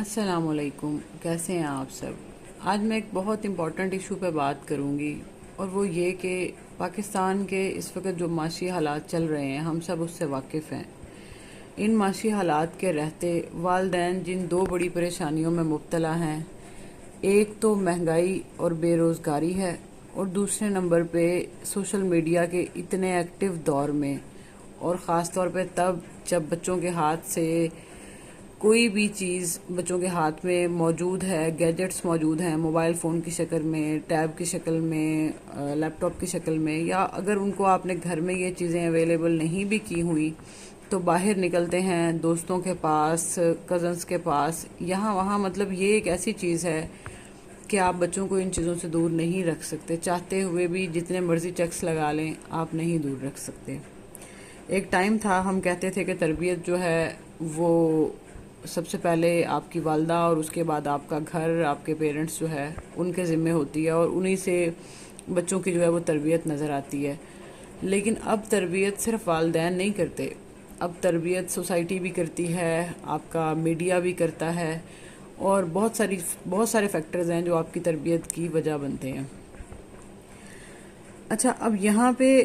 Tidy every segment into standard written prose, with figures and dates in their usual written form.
السلام علیکم، کیسے ہیں آپ سب؟ آج میں ایک بہت امپورٹنٹ ایشو پہ بات کروں گی، اور وہ یہ کہ پاکستان کے اس وقت جو معاشی حالات چل رہے ہیں ہم سب اس سے واقف ہیں۔ ان معاشی حالات کے رہتے والدین جن دو بڑی پریشانیوں میں مبتلا ہیں، ایک تو مہنگائی اور بے روزگاری ہے، اور دوسرے نمبر پہ سوشل میڈیا کے اتنے ایکٹیو دور میں، اور خاص طور پہ تب جب بچوں کے ہاتھ سے کوئی بھی چیز بچوں کے ہاتھ میں موجود ہے، گیجٹس موجود ہیں، موبائل فون کی شکل میں، ٹیب کی شکل میں، لیپ ٹاپ کی شکل میں، یا اگر ان کو آپ نے گھر میں یہ چیزیں اویلیبل نہیں بھی کی ہوئی تو باہر نکلتے ہیں دوستوں کے پاس، کزنس کے پاس، یہاں وہاں۔ مطلب یہ ایک ایسی چیز ہے کہ آپ بچوں کو ان چیزوں سے دور نہیں رکھ سکتے، چاہتے ہوئے بھی جتنے مرضی چیکس لگا لیں آپ نہیں دور رکھ سکتے۔ ایک ٹائم تھا ہم کہتے تھے کہ تربیت جو ہے وہ سب سے پہلے آپ کی والدہ اور اس کے بعد آپ کا گھر، آپ کے پیرنٹس جو ہے ان کے ذمہ ہوتی ہے، اور انہی سے بچوں کی جو ہے وہ تربیت نظر آتی ہے۔ لیکن اب تربیت صرف والدین نہیں کرتے، اب تربیت سوسائٹی بھی کرتی ہے، آپ کا میڈیا بھی کرتا ہے، اور بہت سارے فیکٹرز ہیں جو آپ کی تربیت کی وجہ بنتے ہیں۔ اچھا، اب یہاں پہ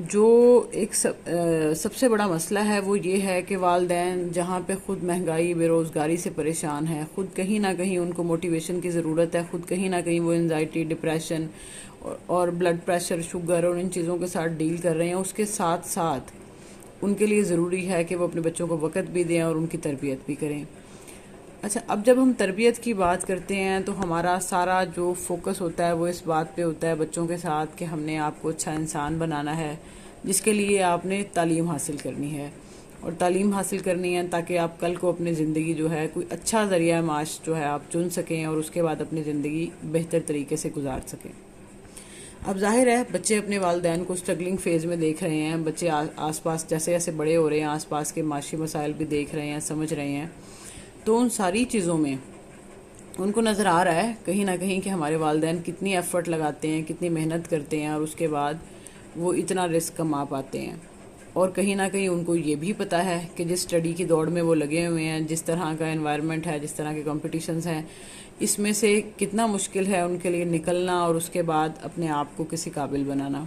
جو ایک سب سے بڑا مسئلہ ہے وہ یہ ہے کہ والدین جہاں پہ خود مہنگائی بے روزگاری سے پریشان ہیں، خود کہیں نہ کہیں ان کو موٹیویشن کی ضرورت ہے، خود کہیں نہ کہیں وہ انزائٹی، ڈپریشن اور بلڈ پریشر، شوگر اور ان چیزوں کے ساتھ ڈیل کر رہے ہیں، اس کے ساتھ ساتھ ان کے لیے ضروری ہے کہ وہ اپنے بچوں کو وقت بھی دیں اور ان کی تربیت بھی کریں۔ اچھا، اب جب ہم تربیت کی بات کرتے ہیں تو ہمارا سارا جو فوکس ہوتا ہے وہ اس بات پہ ہوتا ہے بچوں کے ساتھ کہ ہم نے آپ کو اچھا انسان بنانا ہے، جس کے لیے آپ نے تعلیم حاصل کرنی ہے، اور تعلیم حاصل کرنی ہے تاکہ آپ کل کو اپنی زندگی جو ہے کوئی اچھا ذریعہ معاش جو ہے آپ چن سکیں، اور اس کے بعد اپنی زندگی بہتر طریقے سے گزار سکیں۔ اب ظاہر ہے بچے اپنے والدین کو اسٹرگلنگ فیز میں دیکھ رہے ہیں، بچے آس پاس جیسے جیسے بڑے ہو رہے ہیں آس پاس کے معاشی مسائل بھی دیکھ رہے ہیں، سمجھ رہے ہیں، تو ان ساری چیزوں میں ان کو نظر آ رہا ہے کہیں نہ کہیں کہ ہمارے والدین کتنی ایفرٹ لگاتے ہیں، کتنی محنت کرتے ہیں، اور اس کے بعد وہ اتنا رسک کما پاتے ہیں۔ اور کہیں نہ کہیں ان کو یہ بھی پتہ ہے کہ جس اسٹڈی کی دوڑ میں وہ لگے ہوئے ہیں، جس طرح کا انوائرمنٹ ہے، جس طرح کے کمپٹیشنز ہیں، اس میں سے کتنا مشکل ہے ان کے لیے نکلنا اور اس کے بعد اپنے آپ کو کسی قابل بنانا۔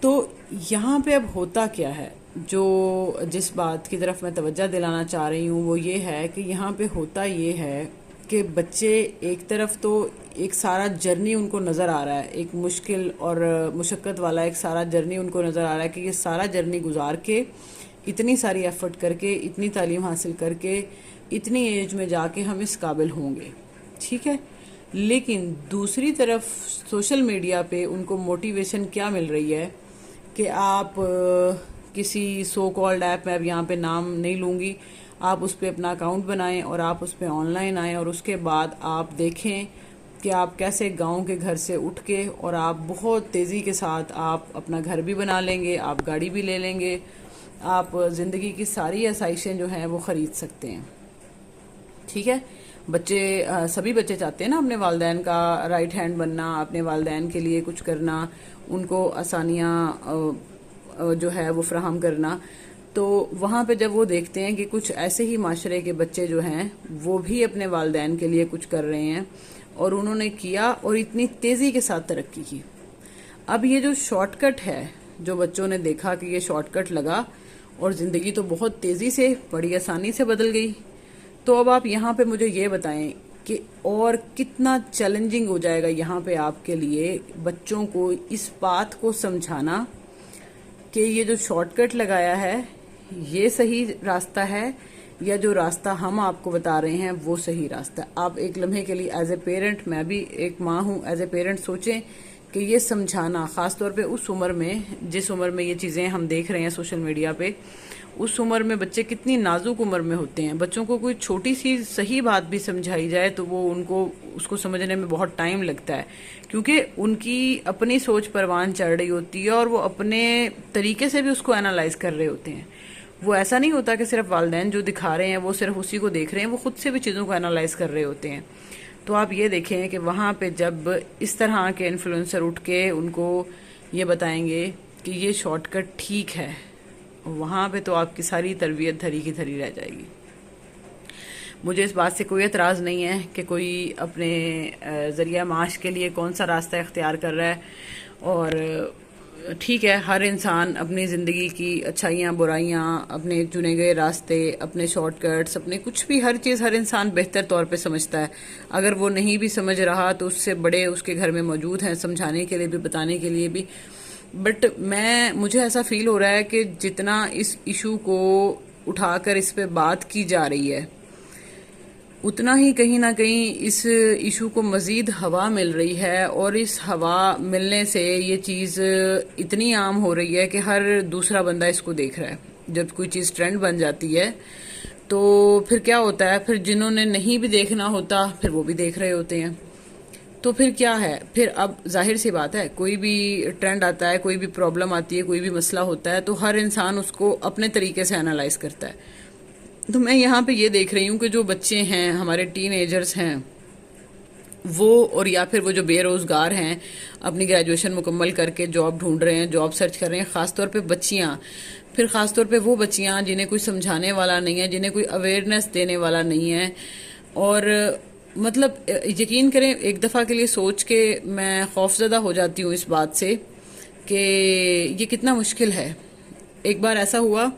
تو یہاں پہ اب ہوتا کیا ہے، جو جس بات کی طرف میں توجہ دلانا چاہ رہی ہوں وہ یہ ہے کہ یہاں پہ ہوتا یہ ہے کہ بچے ایک طرف تو ایک سارا جرنی ان کو نظر آ رہا ہے، ایک مشکل اور مشقت والا ایک سارا جرنی ان کو نظر آ رہا ہے کہ یہ سارا جرنی گزار کے، اتنی ساری ایفرٹ کر کے، اتنی تعلیم حاصل کر کے، اتنی ایج میں جا کے ہم اس قابل ہوں گے، ٹھیک ہے۔ لیکن دوسری طرف سوشل میڈیا پہ ان کو موٹیویشن کیا مل رہی ہے کہ آپ کسی سو کالڈ ایپ میں، اب یہاں پہ نام نہیں لوں گی، آپ اس پہ اپنا اکاؤنٹ بنائیں اور آپ اس پہ آن لائن آئیں، اور اس کے بعد آپ دیکھیں کہ آپ کیسے گاؤں کے گھر سے اٹھ کے، اور آپ بہت تیزی کے ساتھ آپ اپنا گھر بھی بنا لیں گے، آپ گاڑی بھی لے لیں گے، آپ زندگی کی ساری آسائشیں جو ہیں وہ خرید سکتے ہیں، ٹھیک ہے۔ سبھی بچے چاہتے ہیں نا اپنے والدین کا رائٹ ہینڈ بننا، اپنے والدین کے لیے کچھ کرنا، ان کو آسانیاں جو ہے وہ فراہم کرنا۔ تو وہاں پہ جب وہ دیکھتے ہیں کہ کچھ ایسے ہی معاشرے کے بچے جو ہیں وہ بھی اپنے والدین کے لیے کچھ کر رہے ہیں، اور انہوں نے کیا اور اتنی تیزی کے ساتھ ترقی کی، اب یہ جو شارٹ کٹ ہے، جو بچوں نے دیکھا کہ یہ شارٹ کٹ لگا اور زندگی تو بہت تیزی سے، بڑی آسانی سے بدل گئی، تو اب آپ یہاں پہ مجھے یہ بتائیں کہ اور کتنا چیلنجنگ ہو جائے گا یہاں پہ آپ کے لیے بچوں کو اس بات کو سمجھانا کہ یہ جو شارٹ کٹ لگایا ہے یہ صحیح راستہ ہے، یا جو راستہ ہم آپ کو بتا رہے ہیں وہ صحیح راستہ ہے۔ آپ ایک لمحے کے لیے ایز اے پیرنٹ، میں بھی ایک ماں ہوں، ایز اے پیرنٹ سوچیں کہ یہ سمجھانا، خاص طور پہ اس عمر میں، جس عمر میں یہ چیزیں ہم دیکھ رہے ہیں سوشل میڈیا پہ، اس عمر میں بچے کتنی نازک عمر میں ہوتے ہیں، بچوں کو کوئی چھوٹی سی صحیح بات بھی سمجھائی جائے تو وہ اس کو سمجھنے میں بہت ٹائم لگتا ہے، کیونکہ ان کی اپنی سوچ پروان چڑھ رہی ہوتی ہے، اور وہ اپنے طریقے سے بھی اس کو انالائز کر رہے ہوتے ہیں۔ وہ ایسا نہیں ہوتا کہ صرف والدین جو دکھا رہے ہیں وہ صرف اسی کو دیکھ رہے ہیں، وہ خود سے بھی چیزوں کو انالائز کر رہے ہوتے ہیں۔ تو آپ یہ دیکھیں کہ وہاں پہ جب اس طرح کے انفلوئنسر اٹھ کے ان کو یہ بتائیں گے کہ یہ شارٹ کٹ ٹھیک ہے، وہاں پہ تو آپ کی ساری تربیت دھری کی دھری رہ جائے گی۔ مجھے اس بات سے کوئی اعتراض نہیں ہے کہ کوئی اپنے ذریعہ معاش کے لیے کون سا راستہ اختیار کر رہا ہے، اور ٹھیک ہے، ہر انسان اپنی زندگی کی اچھائیاں برائیاں، اپنے چنے گئے راستے، اپنے شارٹ کٹس، اپنے کچھ بھی، ہر چیز ہر انسان بہتر طور پہ سمجھتا ہے۔ اگر وہ نہیں بھی سمجھ رہا تو اس سے بڑے اس کے گھر میں موجود ہیں سمجھانے کے لیے بھی، بتانے کے لیے بھی۔ بٹ مجھے ایسا فیل ہو رہا ہے کہ جتنا اس ایشو کو اٹھا کر اس پہ بات کی جا رہی ہے، اتنا ہی کہیں نہ کہیں اس ایشو کو مزید ہوا مل رہی ہے، اور اس ہوا ملنے سے یہ چیز اتنی عام ہو رہی ہے کہ ہر دوسرا بندہ اس کو دیکھ رہا ہے۔ جب کوئی چیز ٹرینڈ بن جاتی ہے تو پھر کیا ہوتا ہے، پھر جنہوں نے نہیں بھی دیکھنا ہوتا پھر وہ بھی دیکھ رہے ہوتے ہیں۔ تو پھر کیا ہے، پھر اب ظاہر سی بات ہے، کوئی بھی ٹرینڈ آتا ہے، کوئی بھی پرابلم آتی ہے، کوئی بھی مسئلہ ہوتا ہے، تو ہر انسان اس کو اپنے طریقے سے انالائز کرتا ہے۔ تو میں یہاں پہ یہ دیکھ رہی ہوں کہ جو بچے ہیں، ہمارے ٹین ایجرز ہیں وہ، اور یا پھر وہ جو بے روزگار ہیں، اپنی گریجویشن مکمل کر کے جاب ڈھونڈ رہے ہیں، جاب سرچ کر رہے ہیں، خاص طور پہ بچیاں، پھر خاص طور پہ وہ بچیاں جنہیں کوئی سمجھانے والا نہیں ہے، جنہیں کوئی اویئرنیس دینے والا نہیں ہے۔ اور مطلب یقین کریں، ایک دفعہ کے لیے سوچ کے میں خوفزدہ ہو جاتی ہوں اس بات سے کہ یہ کتنا مشکل ہے۔ ایک بار ایسا ہوا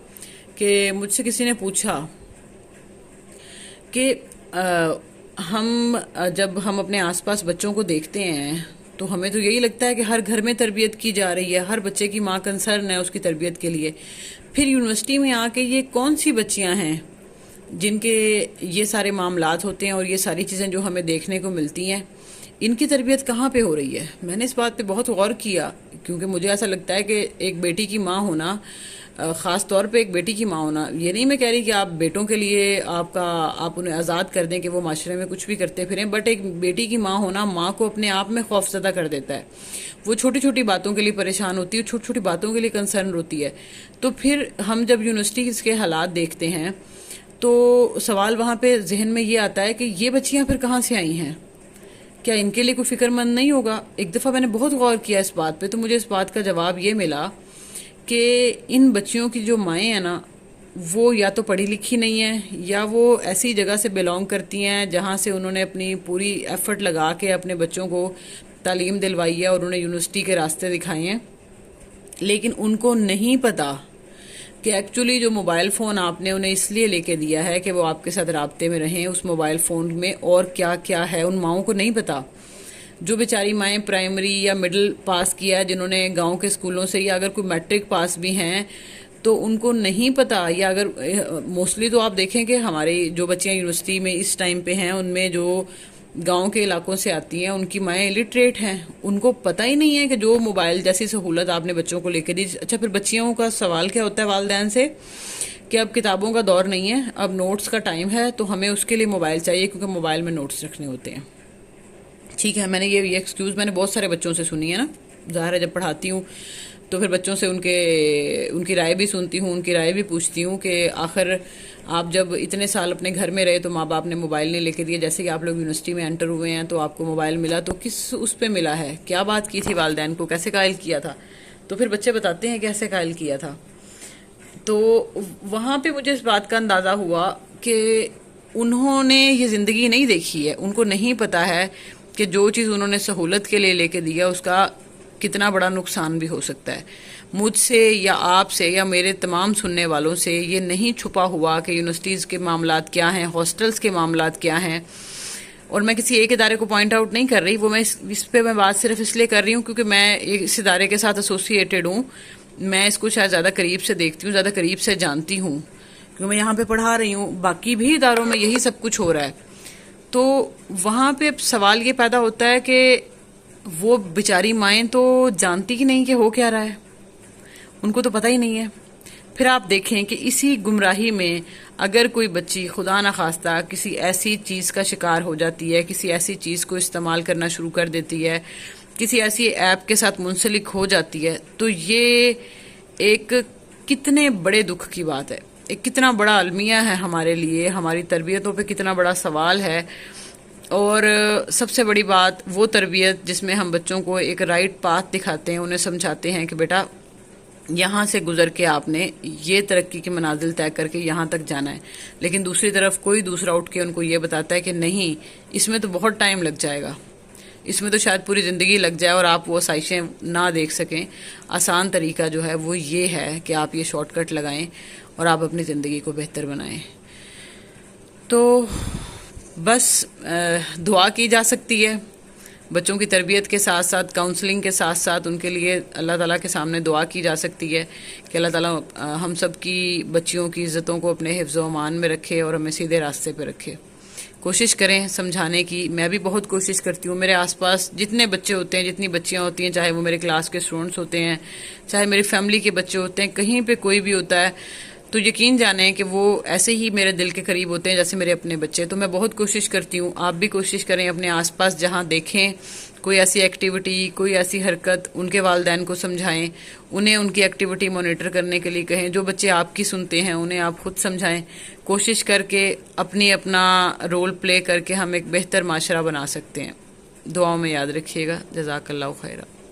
کہ مجھ سے کسی نے پوچھا کہ جب ہم اپنے آس پاس بچوں کو دیکھتے ہیں تو ہمیں تو یہی لگتا ہے کہ ہر گھر میں تربیت کی جا رہی ہے، ہر بچے کی ماں کنسرن ہے اس کی تربیت کے لیے۔ پھر یونیورسٹی میں آ کے یہ کون سی بچیاں ہیں جن کے یہ سارے معاملات ہوتے ہیں اور یہ ساری چیزیں جو ہمیں دیکھنے کو ملتی ہیں، ان کی تربیت کہاں پہ ہو رہی ہے؟ میں نے اس بات پہ بہت غور کیا، کیونکہ مجھے ایسا لگتا ہے کہ ایک بیٹی کی ماں ہونا، خاص طور پہ ایک بیٹی کی ماں ہونا، یہ نہیں میں کہہ رہی کہ آپ بیٹوں کے لیے آپ انہیں آزاد کر دیں کہ وہ معاشرے میں کچھ بھی کرتے پھریں، بٹ ایک بیٹی کی ماں ہونا ماں کو اپنے آپ میں خوفزدہ کر دیتا ہے۔ وہ چھوٹی چھوٹی باتوں کے لیے پریشان ہوتی ہے، چھوٹی چھوٹی باتوں کے لیے کنسرن ہوتی ہے۔ تو پھر ہم جب یونیورسٹیز کے حالات دیکھتے ہیں تو سوال وہاں پہ ذہن میں یہ آتا ہے کہ یہ بچیاں پھر کہاں سے آئی ہیں؟ کیا ان کے لیے کوئی فکر مند نہیں ہوگا؟ ایک دفعہ میں نے بہت غور کیا اس بات پہ، تو مجھے اس بات کا جواب یہ ملا کہ ان بچیوں کی جو مائیں ہیں نا، وہ یا تو پڑھی لکھی نہیں ہیں، یا وہ ایسی جگہ سے بیلونگ کرتی ہیں جہاں سے انہوں نے اپنی پوری ایفرٹ لگا کے اپنے بچوں کو تعلیم دلوائی ہے اور انہیں یونیورسٹی کے راستے دکھائے ہیں، لیکن ان کو نہیں پتا کہ ایکچولی جو موبائل فون آپ نے انہیں اس لیے لے کے دیا ہے کہ وہ آپ کے ساتھ رابطے میں رہیں، اس موبائل فون میں اور کیا کیا ہے ان ماؤں کو نہیں پتا۔ جو بیچاری مائیں پرائمری یا مڈل پاس کیا ہے، جنہوں نے گاؤں کے اسکولوں سے، یا اگر کوئی میٹرک پاس بھی ہیں، تو ان کو نہیں پتا، یا اگر موسٹلی تو آپ دیکھیں کہ ہماری جو بچیاں یونیورسٹی میں اس ٹائم پہ ہیں، ان میں جو گاؤں کے علاقوں سے آتی ہیں، ان کی مائیں الٹریٹ ہیں، ان کو پتہ ہی نہیں ہے کہ جو موبائل جیسی سہولت آپ نے بچوں کو لے کے دی۔ اچھا، پھر بچیوں کا سوال کیا ہوتا ہے والدین سے کہ اب کتابوں کا دور نہیں ہے، اب نوٹس کا ٹائم ہے، تو ہمیں اس کے لیے موبائل چاہیے کیونکہ موبائل میں نوٹس رکھنے ہوتے ہیں۔ ٹھیک ہے، میں نے یہ ایکسکیوز میں نے بہت سارے بچوں سے سنی ہے نا، ظاہر ہے جب پڑھاتی ہوں تو پھر بچوں سے ان کی رائے بھی سنتی ہوں، ان کی رائے بھی پوچھتی ہوں کہ آخر آپ جب اتنے سال اپنے گھر میں رہے تو ماں باپ نے موبائل نہیں لے کے دیا، جیسے کہ آپ لوگ یونیورسٹی میں انٹر ہوئے ہیں تو آپ کو موبائل ملا، تو کس اس پہ ملا ہے، کیا بات کی تھی والدین کو، کیسے قائل کیا تھا؟ تو پھر بچے بتاتے ہیں کیسے قائل کیا تھا۔ تو وہاں پہ مجھے اس بات کا اندازہ ہوا کہ انہوں نے یہ زندگی نہیں دیکھی ہے، ان کو نہیں پتا ہے کہ جو چیز انہوں نے سہولت کے لیے لے کے دیا اس کا کتنا بڑا نقصان بھی ہو سکتا ہے۔ مجھ سے یا آپ سے یا میرے تمام سننے والوں سے یہ نہیں چھپا ہوا کہ یونیورسٹیز کے معاملات کیا ہیں، ہاسٹلز کے معاملات کیا ہیں، اور میں کسی ایک ادارے کو پوائنٹ آؤٹ نہیں کر رہی، وہ میں اس پہ میں بات صرف اس لیے کر رہی ہوں کیونکہ میں اس ادارے کے ساتھ ایسوسیٹڈ ہوں، میں اس کو شاید زیادہ قریب سے دیکھتی ہوں، زیادہ قریب سے جانتی ہوں کیونکہ میں یہاں پہ پڑھا رہی ہوں، باقی بھی اداروں میں یہی سب کچھ ہو رہا ہے۔ تو وہاں پہ سوال یہ پیدا ہوتا ہے کہ وہ بیچاری مائیں تو جانتی ہی نہیں کہ ہو کیا رہا ہے، ان کو تو پتہ ہی نہیں ہے۔ پھر آپ دیکھیں کہ اسی گمراہی میں اگر کوئی بچی خدا نخواستہ کسی ایسی چیز کا شکار ہو جاتی ہے، کسی ایسی چیز کو استعمال کرنا شروع کر دیتی ہے، کسی ایسی ایپ کے ساتھ منسلک ہو جاتی ہے، تو یہ ایک کتنے بڑے دکھ کی بات ہے، ایک کتنا بڑا المیہ ہے ہمارے لیے، ہماری تربیتوں پہ کتنا بڑا سوال ہے۔ اور سب سے بڑی بات وہ تربیت جس میں ہم بچوں کو ایک رائٹ پاتھ دکھاتے ہیں، انہیں سمجھاتے ہیں کہ بیٹا یہاں سے گزر کے آپ نے یہ ترقی کے منازل طے کر کے یہاں تک جانا ہے، لیکن دوسری طرف کوئی دوسرا اٹھ کے ان کو یہ بتاتا ہے کہ نہیں، اس میں تو بہت ٹائم لگ جائے گا، اس میں تو شاید پوری زندگی لگ جائے اور آپ وہ آسائشیں نہ دیکھ سکیں۔ آسان طریقہ جو ہے وہ یہ ہے کہ آپ یہ شارٹ کٹ لگائیں اور آپ اپنی زندگی کو بہتر بنائیں۔ تو بس دعا کی جا سکتی ہے، بچوں کی تربیت کے ساتھ ساتھ، کاؤنسلنگ کے ساتھ ساتھ ان کے لیے اللہ تعالیٰ کے سامنے دعا کی جا سکتی ہے کہ اللہ تعالیٰ ہم سب کی بچیوں کی عزتوں کو اپنے حفظ و امان میں رکھے اور ہمیں سیدھے راستے پہ رکھے۔ کوشش کریں سمجھانے کی، میں بھی بہت کوشش کرتی ہوں۔ میرے آس پاس جتنے بچے ہوتے ہیں، جتنی بچیاں ہوتی ہیں، چاہے وہ میرے کلاس کے اسٹوڈنٹس ہوتے ہیں، چاہے میری فیملی کے بچے ہوتے ہیں، کہیں پہ کوئی بھی ہوتا ہے تو یقین جانیں کہ وہ ایسے ہی میرے دل کے قریب ہوتے ہیں جیسے میرے اپنے بچے۔ تو میں بہت کوشش کرتی ہوں، آپ بھی کوشش کریں اپنے آس پاس جہاں دیکھیں کوئی ایسی ایکٹیویٹی، کوئی ایسی حرکت، ان کے والدین کو سمجھائیں، انہیں ان کی ایکٹیویٹی مانیٹر کرنے کے لیے کہیں۔ جو بچے آپ کی سنتے ہیں انہیں آپ خود سمجھائیں۔ کوشش کر کے اپنا رول پلے کر کے ہم ایک بہتر معاشرہ بنا سکتے ہیں۔ دعاؤں میں یاد رکھیے گا۔ جزاک اللہ خیرہ۔